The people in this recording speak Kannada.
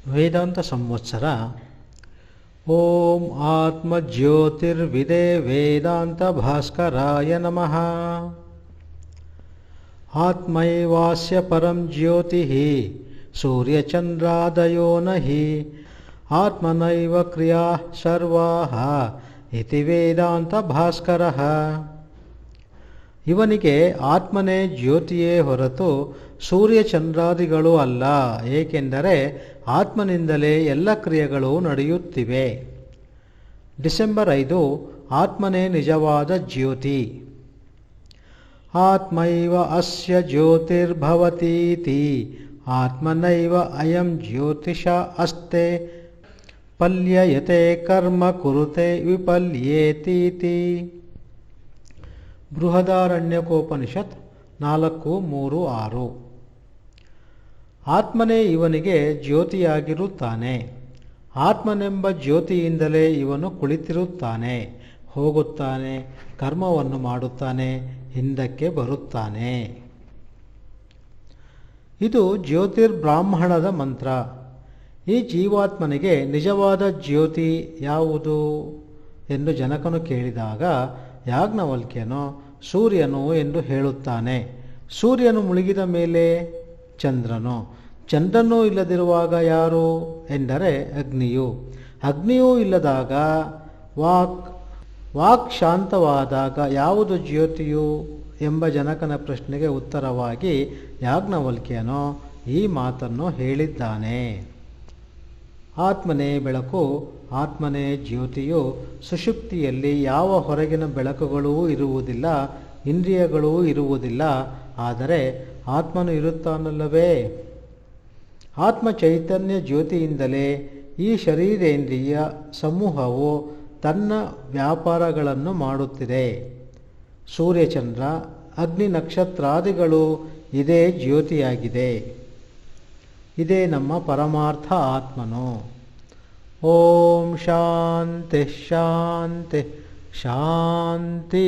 ವೇದಾಂತ ಸಂವತ್ಸರ ಓಂ ಆತ್ಮಜ್ಯೋತಿರ್ವಿದೆ ವೇದಾಂತ ಭಾಸ್ಕರಾಯ ನಮಃ. ಆತ್ಮೈವಾಸ್ಯ ಪರಂ ಜ್ಯೋತಿ ಸೂರ್ಯಚಂದ್ರಾದಯೋ ನಹಿ ಆತ್ಮನೈವ ಕ್ರಿಯಾ ಸರ್ವಾಃ ಇತಿ ವೇದಾಂತ ಭಾಸ್ಕರಃ. ಇವನಿಗೆ ಆತ್ಮನೇ ಜ್ಯೋತಿಯೇ ಹೊರತು ಸೂರ್ಯಚಂದ್ರಾದಿಗಳು ಅಲ್ಲ, ಏಕೆಂದರೆ ಆತ್ಮನಿಂದಲೇ ಎಲ್ಲ ಕ್ರಿಯೆಗಳು ನಡೆಯುತ್ತಿವೆ. ಡಿಸೆಂಬರ್ 5 ಆತ್ಮನೇ ನಿಜವಾದ ಜ್ಯೋತಿ. ಆತ್ಮೈವ ಅಸ್ಯ ಜ್ಯೋತಿರ್ಭವತೀತಿ ಆತ್ಮನೈವ ಅಯಂ ಜ್ಯೋತಿಷ ಅಸ್ತೆ ಪಲ್ಯಯತೆ ಕರ್ಮ ಕುರುತೆ ವಿಪಲ್ಯೇತೀತಿ. ಬೃಹದಾರಣ್ಯಕೋಪನಿಷತ್ 4:3-6. ಆತ್ಮನೇ ಇವನಿಗೆ ಜ್ಯೋತಿಯಾಗಿರುತ್ತಾನೆ. ಆತ್ಮನೆಂಬ ಜ್ಯೋತಿಯಿಂದಲೇ ಇವನು ಕುಳಿತಿರುತ್ತಾನೆ, ಹೋಗುತ್ತಾನೆ, ಕರ್ಮವನ್ನು ಮಾಡುತ್ತಾನೆ, ಹಿಂದಕ್ಕೆ ಬರುತ್ತಾನೆ. ಇದು ಜ್ಯೋತಿರ್ಬ್ರಾಹ್ಮಣದ ಮಂತ್ರ. ಈ ಜೀವಾತ್ಮನಿಗೆ ನಿಜವಾದ ಜ್ಯೋತಿ ಯಾವುದು ಎಂದು ಜನಕನು ಕೇಳಿದಾಗ ಯಾಜ್ಞವಲ್ಕ್ಯನು ಸೂರ್ಯನು ಎಂದು ಹೇಳುತ್ತಾನೆ. ಸೂರ್ಯನು ಮುಳುಗಿದ ಮೇಲೆ ಚಂದ್ರನು, ಚಂದ್ರನೂ ಇಲ್ಲದಿರುವಾಗ ಯಾರು ಎಂದರೆ ಅಗ್ನಿಯು, ಅಗ್ನಿಯೂ ಇಲ್ಲದಾಗ ವಾಕ್ ಶಾಂತವಾದಾಗ ಯಾವುದು ಜ್ಯೋತಿಯು ಎಂಬ ಜನಕನ ಪ್ರಶ್ನೆಗೆ ಉತ್ತರವಾಗಿ ಯಾಜ್ಞವಲ್ಕ್ಯನು ಈ ಮಾತನ್ನು ಹೇಳಿದ್ದಾನೆ. ಆತ್ಮನೇ ಬೆಳಕು, ಆತ್ಮನೇ ಜ್ಯೋತಿಯು. ಸುಷುಪ್ತಿಯಲ್ಲಿ ಯಾವ ಹೊರಗಿನ ಬೆಳಕುಗಳೂ ಇರುವುದಿಲ್ಲ, ಇಂದ್ರಿಯಗಳೂ ಇರುವುದಿಲ್ಲ, ಆದರೆ ಆತ್ಮನು ಇರುತ್ತಾನಲ್ಲವೇ. ಆತ್ಮ ಚೈತನ್ಯ ಜ್ಯೋತಿಯಿಂದಲೇ ಈ ಶರೀರೇಂದ್ರಿಯ ಸಮೂಹವು ತನ್ನ ವ್ಯಾಪಾರಗಳನ್ನು ಮಾಡುತ್ತಿದೆ. ಸೂರ್ಯಚಂದ್ರ, ಅಗ್ನಿ, ನಕ್ಷತ್ರಾದಿಗಳು ಇದೇ ಜ್ಯೋತಿಯಾಗಿದೆ. ಇದೇ ನಮ್ಮ ಪರಮಾರ್ಥ ಆತ್ಮನು. ಓಂ ಶಾಂತಿ ಶಾಂತಿ ಶಾಂತಿ.